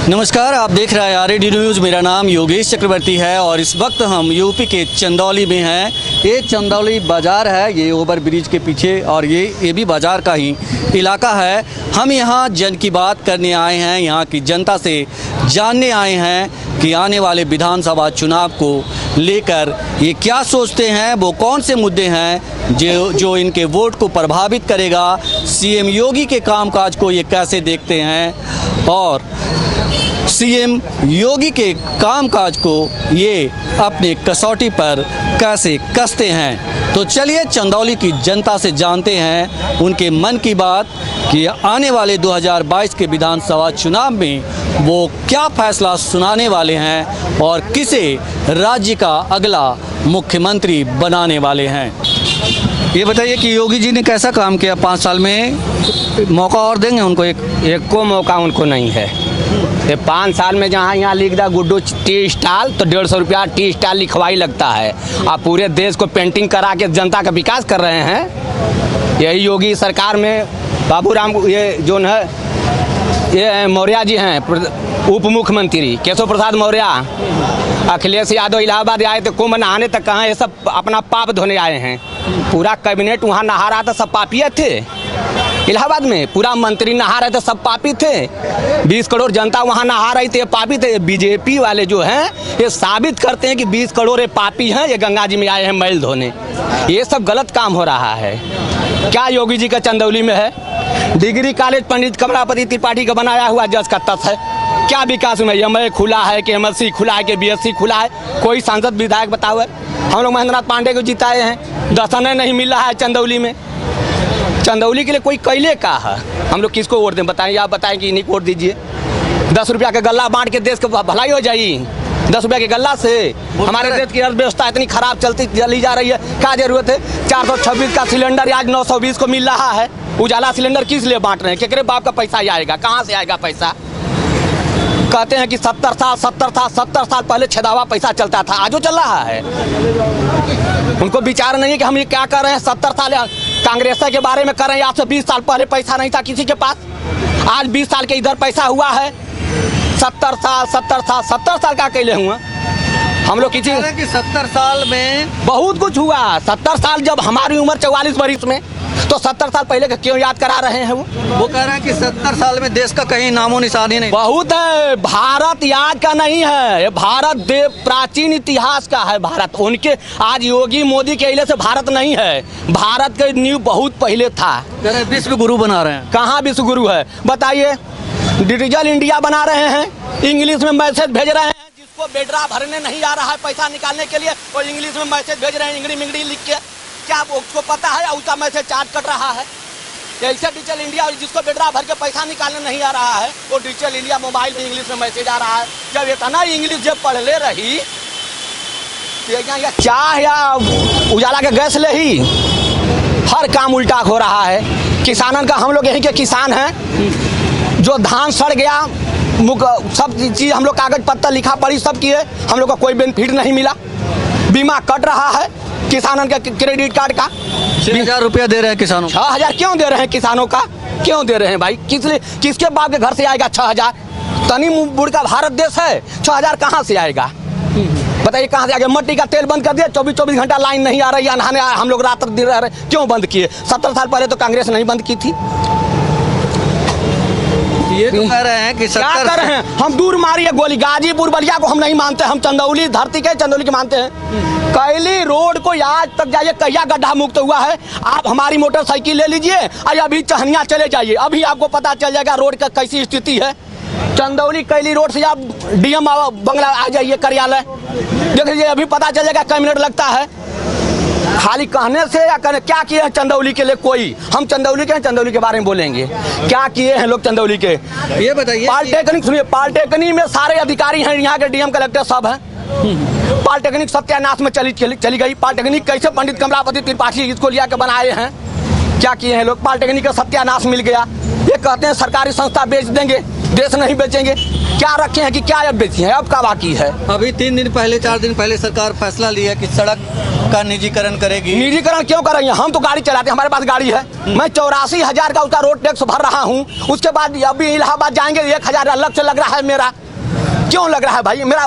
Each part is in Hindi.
नमस्कार, आप देख रहे हैं आरएडी न्यूज़। मेरा नाम योगेश चक्रवर्ती है और इस वक्त हम यूपी के चंदौली में हैं। ये चंदौली बाज़ार है, ये ओवर ब्रिज के पीछे, और ये भी बाज़ार का ही इलाका है। हम यहाँ जन की बात करने आए हैं, यहाँ की जनता से जानने आए हैं कि आने वाले विधानसभा चुनाव को लेकर ये क्या सोचते हैं, वो कौन से मुद्दे हैं जो इनके वोट को प्रभावित करेगा, सीएम योगी के कामकाज को ये कैसे देखते हैं और सीएम योगी के कामकाज को ये अपने कसौटी पर कैसे कसते हैं। तो चलिए चंदौली की जनता से जानते हैं उनके मन की बात कि आने वाले 2022 के विधानसभा चुनाव में वो क्या फैसला सुनाने वाले हैं और किसे राज्य का अगला मुख्यमंत्री बनाने वाले हैं। ये बताइए कि योगी जी ने कैसा काम किया 5 साल में, मौका और देंगे उनको? एक को मौका उनको नहीं है। ये 5 साल में जहाँ यहाँ लिख दा गुड्डू टी स्टाल तो 150 रुपया टी स्टाल लिखवाई लगता है। आप पूरे देश को पेंटिंग करा के जनता का विकास कर रहे हैं। यही योगी सरकार में बाबूराम, ये जो है ये मौर्य जी हैं उप मुख्यमंत्री, केशव प्रसाद मौर्य, अखिलेश यादव इलाहाबाद आए थे, कुंभ नहाने तक कहाँ, ये सब अपना पाप धोने आए हैं। पूरा कैबिनेट वहाँ नहा रहा था, सब पापी थे। इलाहाबाद में पूरा मंत्री नहा रहे थे, सब पापी थे। 20 करोड़ जनता वहाँ नहा रही थी, पापी थे। बीजेपी वाले जो हैं ये साबित करते हैं कि 20 करोड़ पापी हैं, ये गंगा जी में आए हैं मैल धोने। ये सब गलत काम हो रहा है। क्या योगी जी का चंदौली में है? डिग्री कॉलेज पंडित कमलापति त्रिपाठी का बनाया हुआ जज का तथ्य है। क्या विकास में एमए खुला है कि एमएससी खुला है कि बीएससी खुला है? कोई सांसद विधायक बताओ है? हम लोग महेंद्रनाथ पांडे को जिताए हैं, दर्शन नहीं मिल रहा है चंदौली में। चंदौली के लिए कोई कैले का है? हम लोग किसको वोट दें बताएं? आप बताएं कि इन्हीं को वोट दीजिए। 10 रुपया का गल्ला बांट के देश की भलाई हो जाएगी। 10 रुपया के गल्ला से हमारे देश की अर्थव्यवस्था इतनी खराब चली जा रही है। क्या जरूरत है? 426 का सिलेंडर आज 920 को मिल रहा है। उजाला सिलेंडर किस लिए बांट रहे हैं? केकरे बाप का पैसा आएगा? कहाँ से आएगा पैसा? कहते हैं कि 70 साल पहले छेदावा पैसा चलता था, आजो चल रहा है। उनको विचार नहीं है कि हम ये क्या कर रहे हैं। 70 साल कांग्रेस के बारे में कर रहे हैं। आज से 20 साल पहले पैसा नहीं था किसी के पास, आज 20 साल के इधर पैसा हुआ है। 70 साल का अकेले हुआ हम लोग। किसी कि 70 साल में बहुत कुछ हुआ। 70 साल जब हमारी उम्र 44 वर्ष में, तो 70 साल पहले का क्यों याद करा रहे हैं? वो कह रहे हैं कि 70 साल में देश का कहीं नामो निशान ही नहीं। बहुत है। भारत याद का नहीं है, भारत प्राचीन इतिहास का है। भारत उनके आज योगी मोदी के इले से भारत नहीं है। भारत के न्यू बहुत पहले था। विश्व गुरु बना रहे हैं। कहाँ विश्व गुरु है बताइए? डिजिटल इंडिया बना रहे हैं, इंग्लिश में मैसेज भेज रहे हैं। जिसको बेडरा भरने नहीं आ रहा है पैसा निकालने के लिए, और इंग्लिश में मैसेज भेज रहे हैं, इंग्री मिंगड़ी लिख के। क्या उसको पता है उसका मैसेज चार्ज कट रहा है? ऐसे डिजिटल इंडिया, जिसको बेडरा भर के पैसा निकालने नहीं आ रहा है, वो डिजिटल इंडिया मोबाइल में इंग्लिश में मैसेज आ रहा है। जब इतना इंग्लिश जब पढ़ ले रही, चाह या उजाला के गैस ले ही, हर काम उल्टा हो रहा है। किसानों का, हम लोग यहीं के किसान हैं, जो धान सड़ गया, सब चीज़ हम लोग कागज पत्तर लिखा पढ़ी सब किए, हम लोग को कोई बेनिफिट नहीं मिला। बीमा कट रहा है किसानों का, क्रेडिट कार्ड का 6,000 रुपया दे रहे हैं किसानों। 6,000 क्यों दे रहे हैं किसानों का? क्यों दे रहे हैं भाई? किसके बाप के घर से आएगा 6,000? तनी बुढ़ का भारत देश है, 6,000 कहाँ से आएगा बताइए? कहाँ से आएगा? मट्टी का तेल बंद कर दिया, 24 घंटा लाइन नहीं आ रही है, नहाने हम लोग रात दिन रह रहे। क्यों बंद किए? 70 साल पहले तो कांग्रेस नहीं बंद की थी। ये तो कह रहे हैं कि क्या कर रहे हैं? हम दूर मारिए गोली, गाजीपुर बलिया को हम नहीं मानते, हम चंदौली धरती के चंदौली के मानते हैं। कैली रोड को आज तक जाइए, कहिया गड्ढा मुक्त हुआ है? आप हमारी मोटरसाइकिल ले लीजिए और अभी चहनिया चले जाइए, अभी आपको पता चल जाएगा रोड का कैसी स्थिति है। चंदौली कैली रोड से आप डीएम बंगला आ जाइए कार्यालय, देख लीजिए, अभी पता चल जाएगा कई मिनट लगता है। खाली कहने से या कहने क्या किए हैं चंदौली के लिए? कोई, हम चंदौली के हैं, चंदौली के बारे में बोलेंगे। क्या किए हैं लोग चंदौली के? ये बताइए। पॉलिटेक्निक सुनिए, पॉलिटेक्निक में सारे अधिकारी हैं, यहाँ के डीएम कलेक्टर सब हैं। पॉलिटेक्निक सत्यानाश में चली गई। पॉलिटेक्निक कैसे पंडित कमलापति त्रिपाठी इसको लिया के बनाए हैं? क्या किए हैं लोग? पॉलिटेक्निक का सत्यानाश मिल गया। ये कहते हैं सरकारी संस्था बेच देंगे, देश नहीं बेचेंगे। क्या रखे हैं कि क्या अब बेची है? अब का बाकी है? अभी 3 दिन पहले 4 दिन पहले सरकार फैसला लिया कि सड़क का निजीकरण करेगी? निजीकरण क्यों कर रही है? हम तो गाड़ी चलाते हैं, हमारे पास गाड़ी है। मैं 84,000 का उसका रोड टैक्स भर रहा हूँ। उसके बाद अभी इलाहाबाद जाएंगे 1,000 अलग से लग रहा है मेरा। क्यों लग रहा है भाई? मेरा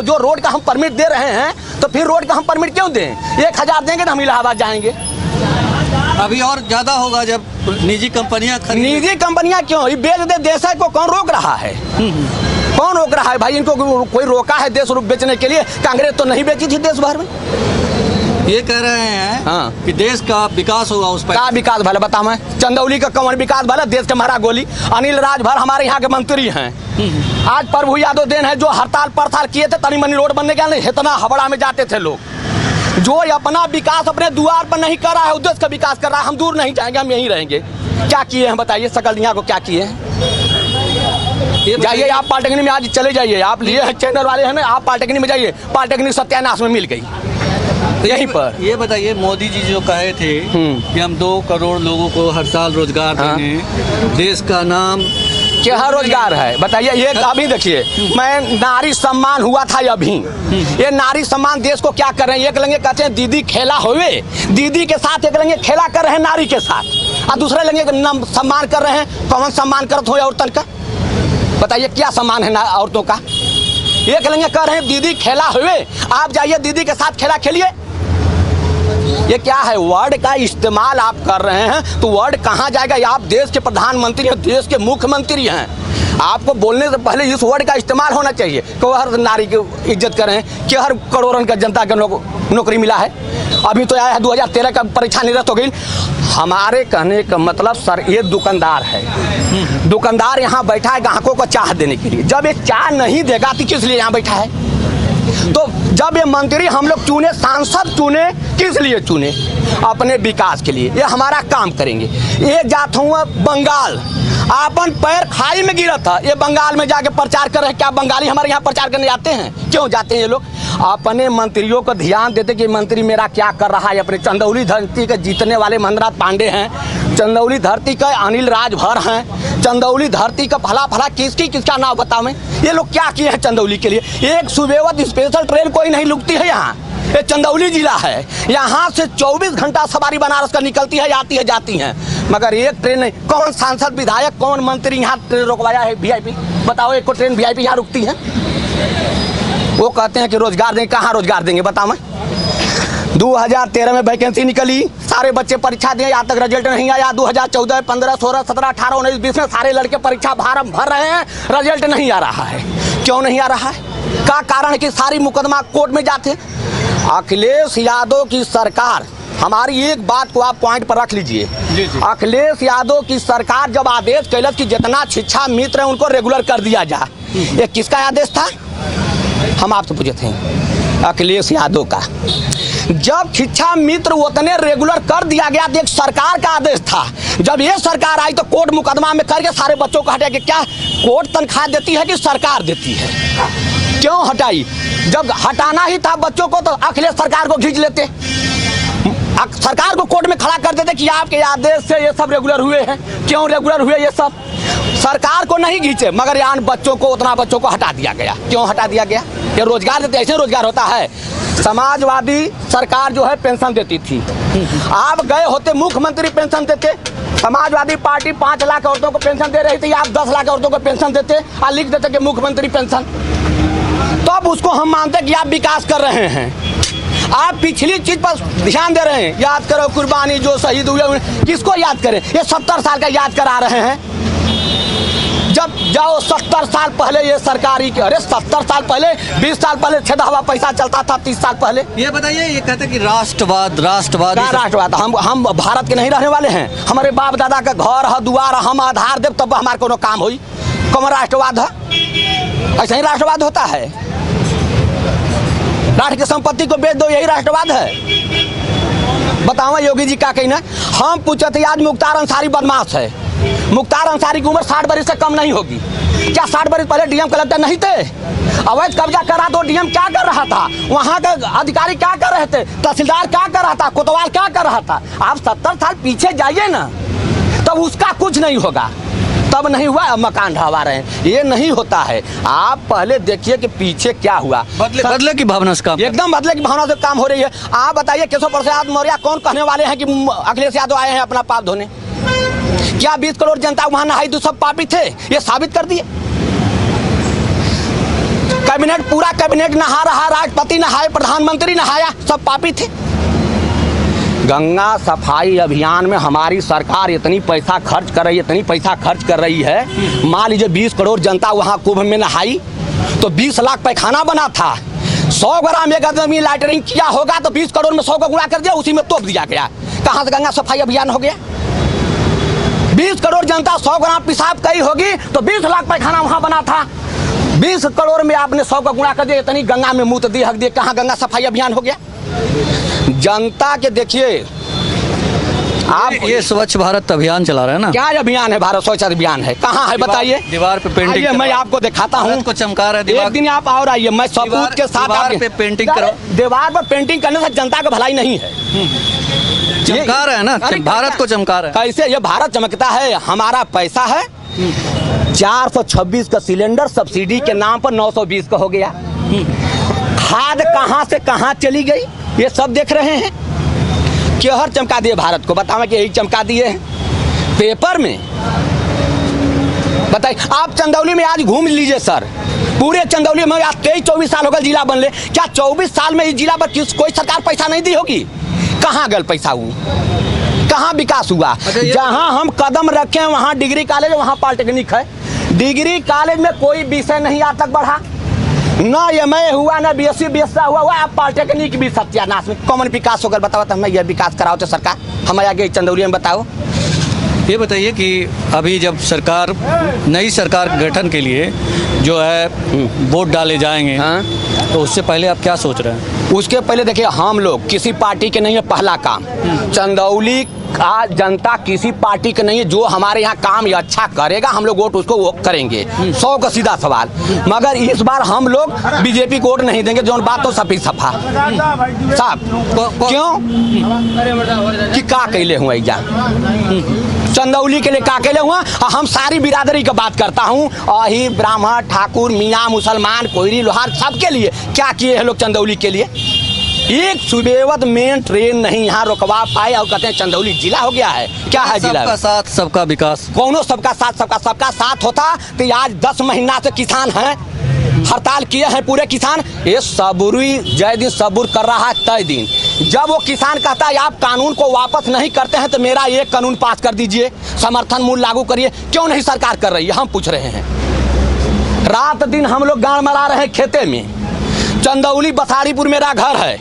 जो रोड का हम परमिट दे रहे हैं, तो फिर रोड का हम परमिट क्यों दें? 1,000 देंगे तो हम इलाहाबाद जाएंगे। अभी और ज्यादा होगा जब निजी कंपनियां निजी कंपनियां क्यों ये बेच दे? देश को कौन रोक रहा है? कौन रोक रहा है भाई? इनको कोई रोका है देश बेचने के लिए? कांग्रेस तो नहीं बेची थी देश भर में। ये कह रहे हैं हाँ। कि देश का विकास होगा उस पर। क्या विकास भला बता? मैं चंदौली का कौन विकास भला? देश का मारा गोली। अनिल राजभर हमारे यहाँ के मंत्री हैं। आज प्रभु यादव देन है जो हड़ताल पड़ताल किए थे, तनी मनी रोड बनने के लिए इतना हवड़ा में जाते थे लोग। जो अपना विकास अपने द्वार पर नहीं कर रहा है, उस देश का विकास कर रहा है। हम दूर नहीं जाएंगे, हम यहीं रहेंगे। क्या किए हैं बताइए? सकलदिया को क्या किए हैं? जाइए आप पॉलिटेक्निक में, आज चले जाइए। आप लिए हैं चैनल वाले हैं ना, आप पॉलिटेक्निक में जाइए। पॉलिटेक्निक सत्यानाश में मिल गई यहीं पर। ये बताइए, मोदी जी जो कहे थे कि हम 2 करोड़ लोगों को हर साल रोजगार देंगे, देश का नाम क्या रोजगार है बताइए? ये अभी देखिए, मैं नारी सम्मान हुआ था अभी। ये नारी सम्मान देश को क्या कर रहे हैं? एक लंगे कहते हैं दीदी खेला हुए, दीदी के साथ एक लंगे खेला कर रहे हैं नारी के साथ, और दूसरे लंगे सम्मान कर रहे हैं। कौन सम्मान करते हो औरतन का? बताइए क्या सम्मान है औरतों का? एक लंगे कर रहे हैं दीदी खेला हुए, आप जाइए दीदी के साथ खेला खेलिए। ये क्या है? वर्ड का इस्तेमाल आप कर रहे हैं तो वर्ड कहाँ जाएगा? आप देश के प्रधानमंत्री हैं, देश के मुख्यमंत्री हैं। आपको बोलने से पहले इस वर्ड का इस्तेमाल होना चाहिए कि हर नारी की इज्जत करें, कि हर करोड़ों का जनता के नौकरी मिला है। अभी तो आया है 2013 का परीक्षा निरस्त हो गई। हमारे कहने का मतलब सर, ये दुकानदार है, दुकानदार यहाँ बैठा है ग्राहकों को चाह देने के लिए। जब ये चाह नहीं देगा तो किस लिए यहाँ बैठा है? तो जब ये मंत्री हम लोग चुने, सांसद चुने, किस लिए चुने? अपने विकास के लिए। ये हमारा काम करेंगे। ये जाता हूँ बंगाल, अपन पैर खाई में गिरा था, ये बंगाल में जाके प्रचार कर रहे हैं। क्या बंगाली हमारे यहाँ प्रचार करने जाते हैं? क्यों जाते हैं ये लोग? अपने मंत्रियों को ध्यान देते कि मंत्री मेरा क्या कर रहा है। अपने चंदौली धरती के जीतने वाले महेंद्र नाथ पांडे हैं, चंदौली धरती का अनिल राजभर हैं, चंदौली धरती का फला किसका नाम बताओ? ये लोग क्या किए हैं चंदौली के लिए? एक सुबेवत स्पेशल ट्रेन कोई नहीं रुकती है यहाँ। ये चंदौली जिला है, यहाँ से 24 घंटा सवारी बनारस का निकलती है, आती है जाती है, मगर एक ट्रेन नहीं। कौन सांसद विधायक कौन मंत्री यहाँ ट्रेन रोकवाया है? वीआईपी बताओ, एक को ट्रेन वीआईपी यहाँ रुकती है? वो कहते हैं कि रोजगार देंगे। कहाँ रोजगार देंगे बताओ? मैं 2013 में वैकेंसी निकली, सारे बच्चे परीक्षा दिए, आज तक रिजल्ट नहीं आया। 2014, 15, 16, 17, 18, 19, 20 में सारे लड़के परीक्षा भर रहे हैं, रिजल्ट नहीं आ रहा है। क्यों नहीं आ रहा है? क्या कारण है कि सारी मुकदमा कोर्ट में जाते हैं? अखिलेश यादव की सरकार, हमारी एक बात को आप पॉइंट पर रख लीजिए। अखिलेश यादव की सरकार जब आदेश कैलस कि जितना शिक्षा मित्र है उनको रेगुलर कर दिया जाए, ये किसका आदेश था? हम आपसे पूछे थे, अखिलेश यादव का। जब शिक्षा मित्र उतने रेगुलर कर दिया गया तो एक सरकार का आदेश था। जब ये सरकार आई तो कोर्ट मुकदमा में करके सारे बच्चों को हटा के, क्या कोर्ट तनख्वाह देती है कि सरकार देती है? क्यों हटाई? जब हटाना ही था बच्चों को तो अखिलेश सरकार को खींच लेते, सरकार को कोर्ट में खड़ा कर देते कि आपके आदेश से ये सब रेगुलर हुए हैं। क्यों रेगुलर हुए ये सब? सरकार को नहीं खींचे, मगर यहाँ बच्चों को, उतना बच्चों को हटा दिया गया। क्यों हटा दिया गया? ये रोजगार देते, ऐसे रोजगार होता है? समाजवादी सरकार जो है पेंशन देती थी, आप गए होते मुख्यमंत्री पेंशन देते। समाजवादी पार्टी 5 लाख औरतों को पेंशन दे रही थी, आप 10 लाख औरतों को पेंशन देते और लिख देते कि मुख्यमंत्री पेंशन। तो अब उसको हम मानते कि आप विकास कर रहे हैं। आप पिछली चीज पर ध्यान दे रहे हैं। याद करो कुर्बानी जो शहीद हुए, किसको याद करें? ये 70 साल का याद करा रहे हैं। जब जाओ 70 साल पहले ये सरकारी, अरे 70 साल पहले, 20 साल पहले छेदा पैसा चलता था, 30 साल पहले। ये बताइए, ये कहते कि राष्ट्रवाद हम भारत के नहीं रहने वाले हैं? हमारे बाप दादा का घर है, दुआर, हम आधार देव तब हमारे कोनो काम हुई। कौन राष्ट्रवाद है? ऐसा ही राष्ट्रवाद होता है? राष्ट्र की संपत्ति को बेच दो, यही राष्ट्रवाद है? बताओ योगी जी क्या कहना? हम पूछे थे आज मुख्तार अंसारी बदमाश है। मुख्तार अंसारी की उम्र 60 बरस से कम नहीं होगी। क्या 60 बरस पहले डीएम कलेक्टर नहीं थे? अवैध कब्जा कर रहा तो डीएम क्या कर रहा था? वहाँ के अधिकारी क्या कर रहे थे? तहसीलदार क्या कर रहा था? कोतवाल क्या कर रहा था? आप 70 साल पीछे जाइए ना, तब उसका कुछ नहीं होगा। तब नहीं हुआ, अब मकान ढहवा रहे हैं। ये नहीं होता है। आप पहले देखिए कि पीछे क्या हुआ। बदले की भावना से काम एकदम बदले की भावना से काम हो रही है। आप बताइए केशव प्रसाद मौर्य कौन कहने वाले हैं कि अखिलेश यादव आए हैं अपना पाप धोने? क्या 20 करोड़ जनता वहां नहाई तो सब पापी थे? ये साबित कर दिए। कैबिनेट, पूरा कैबिनेट नहा रहा, राष्ट्रपति नहाए, प्रधानमंत्री नहाया, सब पापी थे। गंगा सफाई अभियान में हमारी सरकार इतनी पैसा खर्च कर रही है, इतनी पैसा खर्च कर रही है। मान लीजिए 20 करोड़ जनता वहां कुंभ में नहाई तो 20 लाख पैखाना बना था। 100 ग्राम एक आदमी लैटरिन किया होगा तो 20 करोड़ में 100 को गुणा कर दिया, उसी में तोप दिया गया। कहां से गंगा सफाई अभियान हो गया? 20 करोड़ जनता 100 ग्राम पेशाब करी होगी तो 20 लाख पैखाना वहां बना था। 20 करोड़ में आपने 100 का गुणा कर दिया, इतनी गंगा में मुंह दी हक दिए। कहां गंगा सफाई अभियान हो गया? जनता के देखिए आप, ये स्वच्छ भारत अभियान चला रहे हैं ना? क्या अभियान है? भारत स्वच्छ अभियान है, कहाँ है बताइए? दीवार पे पेंटिंग, मैं आपको दिखाता हूँ को चमका रहा है। एक दिन आप और आइए, मैं सबूत के साथ। दीवार पे पेंटिंग करो। दीवार पर पेंटिंग करने से जनता का भलाई नहीं है। चमका रहा है ना, भारत को चमका रहा है। कैसे ये भारत चमकता है? हमारा पैसा है 426 का सिलेंडर सब्सिडी के नाम पर 920 का हो गया। खाद कहां से कहां चली गई ये सब देख रहे हैं। केहर चमका दिए भारत को? बताओ कि यही चमका दिए हैं पेपर में। बताइए, आप चंदौली में आज घूम लीजिए सर, पूरे चंदौली में आज 23-24 साल हो गए जिला बनले। क्या 24 साल में इस जिला पर कोई सरकार पैसा नहीं दी होगी? कहाँ गल पैसा? कहाँ विकास हुआ? जहाँ हम कदम रखे हैं वहाँ डिग्री कॉलेज, वहाँ पॉलिटेक्निक है। डिग्री कॉलेज में कोई विषय नहीं आज तक बढ़ा, ना एमए हुआ, ना बीएससी बीएससी हुआ। आप पॉलिटेक्निक भी सत्यानाश में कॉमन विकास होकर बताओ तो हमें यह विकास कराओ तो सरकार हमें आगे चंदौली में बताओ। ये बताइए कि अभी जब सरकार, नई सरकार गठन के लिए जो है वोट डाले जाएंगे, तो उससे पहले आप क्या सोच रहे हैं? उसके पहले देखिए, हम लोग किसी पार्टी के नहीं है। पहला काम, चंदौली का जनता किसी पार्टी के नहीं है। जो हमारे यहाँ काम अच्छा करेगा हम लोग वोट उसको वो करेंगे, 100 का सीधा सवाल। मगर इस बार हम लोग बीजेपी को वोट नहीं देंगे। जो बात तो सफी सफा साहब, क्यों कि का कैले हुआ जा चंदौली के लिए का कैले हुआ। हम सारी बिरादरी का बात करता हूँ, अही ब्राह्मण ठाकुर मियाँ मुसलमान कोयरी लोहार सबके लिए क्या किए हैं लोग चंदौली के लिए। एक सुबेवत मेन ट्रेन नहीं यहाँ रुकवा पाए और कहते हैं चंदौली जिला हो गया है। क्या है जिला? सबका साथ सबका विकास। कौनो सबका साथ होता तो आज 10 महीना से किसान हैं, हड़ताल किए हैं पूरे किसान। ये सबुरी जय दिन सबूर कर रहा है तय दिन। जब वो किसान कहता है आप कानून को वापस नहीं करते हैं तो मेरा एक कानून पास कर दीजिए, समर्थन मूल्य लागू करिए, क्यों नहीं सरकार कर रही है? हम पूछ रहे हैं। रात दिन हम लोग गाड़ मरा रहे हैं खेते में। चंदौली बसाड़ीपुर मेरा घर है,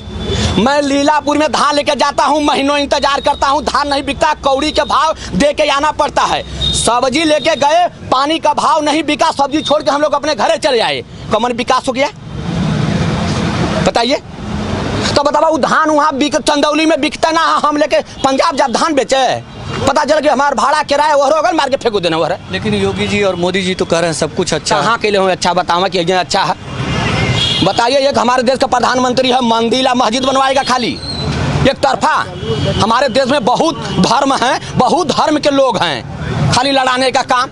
मैं लीलापुर में धान लेके जाता हूँ, महीनों इंतजार करता हूँ, धान नहीं बिकता, कौड़ी के भाव दे के आना पड़ता है। सब्जी लेके गए, पानी का भाव नहीं बिका, सब्जी छोड़ के हम लोग अपने घरे चले आए। कमन विकास हो गया बताइए? तो बताओ वो धान वहाँ चंदौली में बिकता ना, हम लेके पंजाब जब धान बेचे, पता चल कि हमारा भाड़ा किराया वो होगा, मार के फेंक देना वो है। लेकिन योगी जी और मोदी जी तो कह रहे हैं सब कुछ अच्छा। कहाँ के लिए अच्छा बताओ कि अच्छा है? बताइए, एक हमारे देश का प्रधानमंत्री है, मंदिर मस्जिद बनवाएगा खाली एक तरफा? हमारे देश में बहुत धर्म हैं, बहुत धर्म के लोग हैं, खाली लड़ाने का काम।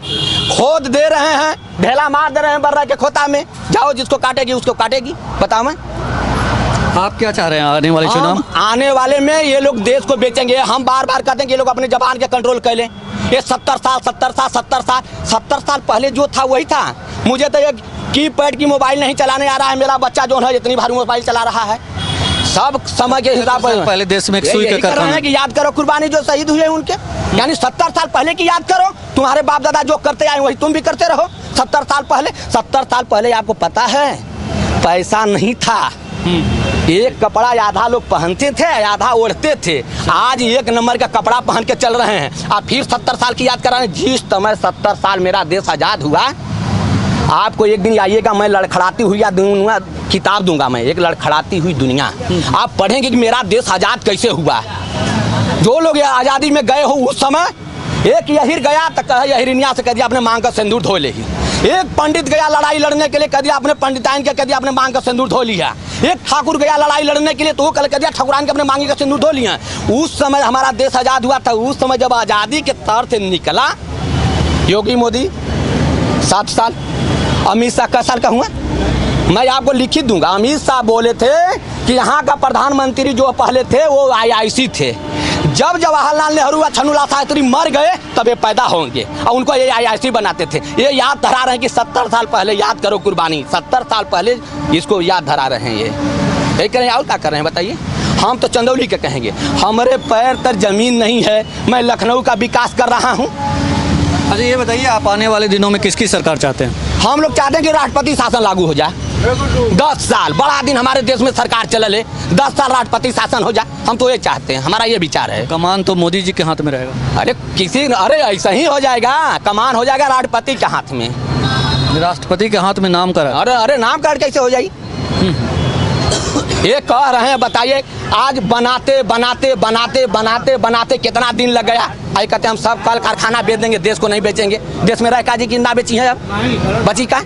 खोद दे रहे हैं, ढेला मार दे रहे हैं बर्रा के खोता में, जाओ जिसको काटेगी उसको काटेगी। बताओ मैं, आप क्या चाह रहे हैं आने वाले चुनाव? आने वाले में ये लोग देश को बेचेंगे। हम बार बार कहते हैं कि ये लोग अपने जबान के कंट्रोल कर लें। ये 70 साल पहले जो था वही था। मुझे तो एक कीपैड की मोबाइल नहीं चलाने आ रहा है, मेरा बच्चा जो है इतनी भारी मोबाइल चला रहा है। सब समय के हिसाब से पहले देश में सुई का कर रहे हैं कि याद करो कुर्बानी जो शहीद हुए उनके, यानी 70 साल पहले की याद करो। तुम्हारे बाप दादा जो करते आए वही तुम भी करते रहो। 70 साल पहले आपको पता है पैसा नहीं था, एक कपड़ा आधा लोग पहनते थे, आधा ओढ़ते थे। आज एक नंबर का कपड़ा पहन के चल रहे हैं। आप फिर 70 साल की याद कर रहे हैं। जिस समय 70 साल मेरा देश आज़ाद हुआ, आपको एक दिन आइएगा, मैं लड़खड़ाती हुई दुनिया किताब दूंगा, मैं एक लड़खड़ाती हुई दुनिया। आप पढ़ेंगे कि मेरा देश आज़ाद कैसे हुआ। जो लोग आज़ादी में गए हो उस समय, एक यहिर गया तो कहे यहिरनिया से कह दिया अपने मांग का सिंदूर धो ले ही। एक पंडित गया लड़ाई लड़ने के लिए, कह दिया अपने पंडिताइन के, कह दिया अपने मांग का सिंदूर धो लिया। एक ठाकुर गया लड़ाई लड़ने के लिए तो वो कह दिया ठाकुरान के अपने मांगी का सिंदूर धो लिया। उस समय हमारा देश आज़ाद हुआ था। उस समय जब आज़ादी के तौर से निकला योगी मोदी 7 साल, अमित शाह का साल का हुआ, मैं आपको लिखित दूंगा। अमित शाह बोले थे कि यहाँ का प्रधानमंत्री जो पहले थे वो IIC थे, जब जवाहरलाल नेहरू व छन्नूलाल शास्त्री मर गए तब ये पैदा होंगे और उनको ये IIC बनाते थे। ये याद धरा रहे हैं कि 70 साल पहले, याद करो कुर्बानी, 70 साल पहले इसको याद धरा रहे हैं। ये करें और क्या कर रहे हैं बताइए। हम तो चंदौली के कहेंगे, हमारे पैर तर जमीन नहीं है, मैं लखनऊ का विकास कर रहा हूँ। अच्छा ये बताइए, आप आने वाले दिनों में किसकी सरकार चाहते हैं? हम लोग चाहते हैं कि राष्ट्रपति शासन लागू हो जाए। 10 साल बड़ा दिन हमारे देश में सरकार चल है, 10 साल राष्ट्रपति शासन हो जाए, हम तो ये चाहते हैं, हमारा ये विचार है। कमान तो मोदी जी के हाथ में रहेगा। अरे ऐसा ही हो जाएगा, कमान हो जाएगा राष्ट्रपति के हाथ में, राष्ट्रपति के हाथ में नाम करा। अरे नाम कार्ड कैसे हो जाएगी? ये कह रहे हैं, बताइए आज बनाते बनाते बनाते बनाते बनाते कितना दिन लग गया। आई कहते हम सब कल कारखाना बेच देंगे, देश को नहीं बेचेंगे। देश में रह काजी की ना बेची है, अब बची का।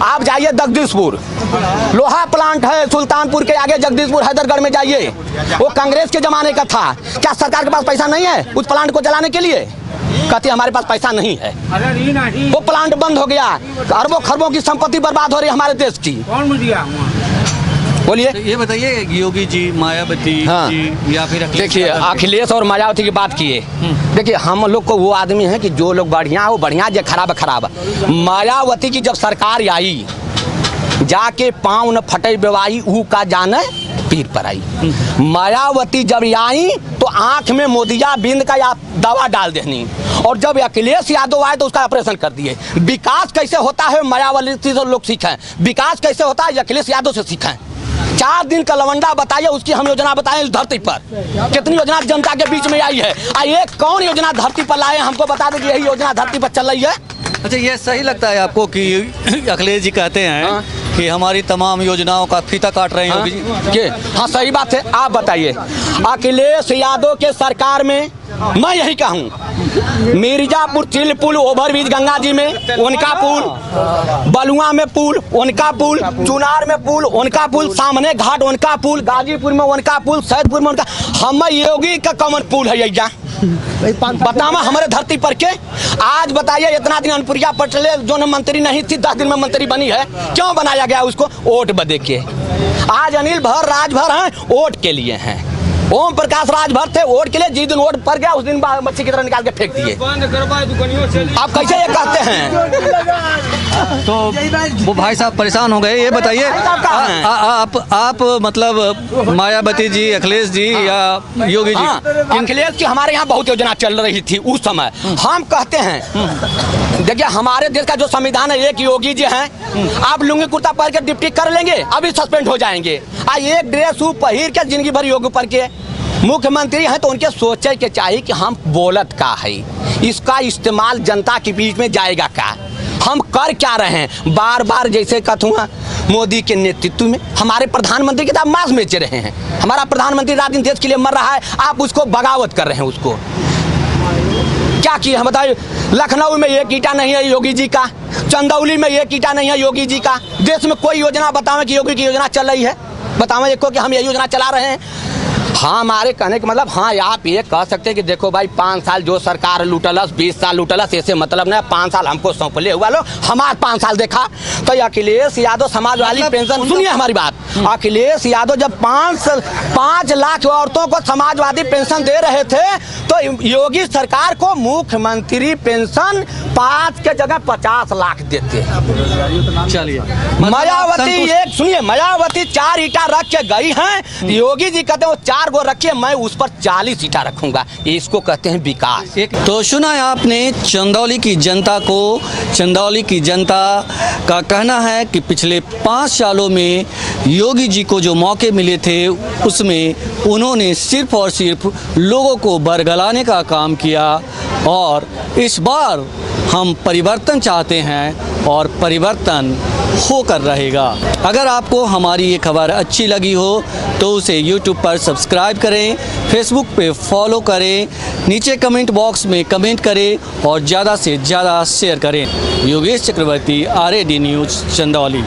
आप जाइए जगदीशपुर, लोहा प्लांट है सुल्तानपुर के आगे, जगदीशपुर हैदरगढ़ में जाइए, वो कांग्रेस के जमाने का था। क्या सरकार के पास पैसा नहीं है उस प्लांट को चलाने के लिए? कहते हमारे पास पैसा नहीं है, वो प्लांट बंद हो गया, अरबों खरबों की संपत्ति बर्बाद हो रही है हमारे देश की। बोलिए। ये बताइए, योगी जी, मायावती जी या फिर देखिए अखिलेश और मायावती की बात किए, देखिए हम लोग को वो आदमी है कि जो लोग बढ़िया वो बढ़िया, जो खराब खराब। मायावती की जब सरकार आई, जाके पाँव न फटे बेवाही ऊ का जाने पीर पर आई। मायावती जब आई तो आंख में मोदिया बिंद का या दवा डाल देनी, और जब अखिलेश यादव आए तो उसका ऑपरेशन कर दिए। विकास कैसे होता है मायावती से लोग सीखें, विकास कैसे होता है अखिलेश यादव से सीखें। 4 दिन का लवंडा बताइए, उसकी हम योजना बताएं इस धरती पर। कितनी योजना जनता के बीच में आई है, ये कौन योजना धरती पर लाए, हमको बता दें कि यही योजना धरती पर चल रही है। अच्छा ये सही लगता है आपको कि अखिलेश जी कहते हैं कि हमारी तमाम योजनाओं का फीता काट रहे हैं योगी जी? हाँ सही बात है। आप बताइए, अखिलेश यादव के सरकार में मैं यही कहूँ, मिर्जापुर चिल पुल, ओवरब्रिज गंगा जी में उनका पुल, बलुआ में पुल उनका पुल, चुनार में पुल उनका पुल, सामने घाट उनका पुल, गाजीपुर में उनका पुल, सैदपुर में उनका। हम योगी का कमन पुल है यही बतावा हमारे धरती पर के। आज बताइए, इतना दिन अनुप्रिया पटेल जो न मंत्री नहीं थी 10 दिन में मंत्री बनी है, क्यों बनाया गया उसको? वोट बदे के। आज अनिल भर राजभर हैं, वोट के लिए हैं। ओम प्रकाश राजभर थे, वोट के लिए। जिस दिन वोट पड़ गया उस दिन मच्छी की तरह निकाल के फेंक दिए। आप कैसे ये कहते हैं? तो वो भाई साहब परेशान हो गए। ये बताइए, आप मतलब मायावती जी, अखिलेश जी या योगी जी? अखिलेश की हमारे यहाँ बहुत योजना चल रही थी उस समय। हम कहते हैं, देखिए हमारे देश का जो संविधान है, एक योगी जी हैं, आप लुंगी कुर्ता पहन के डिप्टी कर लेंगे, अभी सस्पेंड हो जाएंगे। एक ड्रेस पहिर के जिंदगी भर योग पर के मुख्यमंत्री हैं, तो उनके सोचे के चाहिए कि हम बोलत का है, इसका इस्तेमाल जनता के बीच में जाएगा क्या, हम कर क्या रहे हैं। बार बार जैसे कहूँगा, मोदी के नेतृत्व में हमारे प्रधानमंत्री के साथ मांस बेच रहे हैं। हमारा प्रधानमंत्री रात दिन देश के लिए मर रहा है, आप उसको बगावत कर रहे हैं। उसको क्या किया बताइए? लखनऊ में एक ईटा नहीं है योगी जी का, चंदौली में एक ईटा नहीं है योगी जी का। देश में कोई योजना बताओ कि योगी की योजना चल रही है, बताओ एक को कि हम ये योजना चला रहे हैं। हाँ, हमारे कहने का मतलब, हाँ आप ये कह सकते हैं कि देखो भाई 5 साल जो सरकार लूटलस, 20 साल लूटलस, ऐसे मतलब नहीं। 5 साल हमको सौंपले हुआ लो, हमारे 5 साल देखा। तो अखिलेश यादव समाज वाली पेंशन, सुनिए हमारी बात, अखिलेश यादव जब 5 लाख औरतों को समाजवादी पेंशन दे रहे थे, तो योगी सरकार को मुख्यमंत्री पेंशन 5 के जगह 50 लाख देते। चलिए, मायावती एक सुनिए, मायावती 4 ईटा रख के गई हैं, योगी जी कहते हैं वो 4 गो रखिए, मैं उस पर 40 ईटा रखूंगा। इसको कहते हैं विकास। तो सुना है आपने चंदौली की जनता को। चंदौली की जनता का कहना है कि पिछले 5 सालों में योगी जी को जो मौके मिले थे, उसमें उन्होंने सिर्फ और सिर्फ लोगों को बरगलाने का काम किया, और इस बार हम परिवर्तन चाहते हैं और परिवर्तन होकर रहेगा। अगर आपको हमारी ये खबर अच्छी लगी हो तो उसे YouTube पर सब्सक्राइब करें, Facebook पे फॉलो करें, नीचे कमेंट बॉक्स में कमेंट करें और ज़्यादा से ज़्यादा शेयर करें। योगेश चक्रवर्ती, RAD न्यूज़, चंदौली।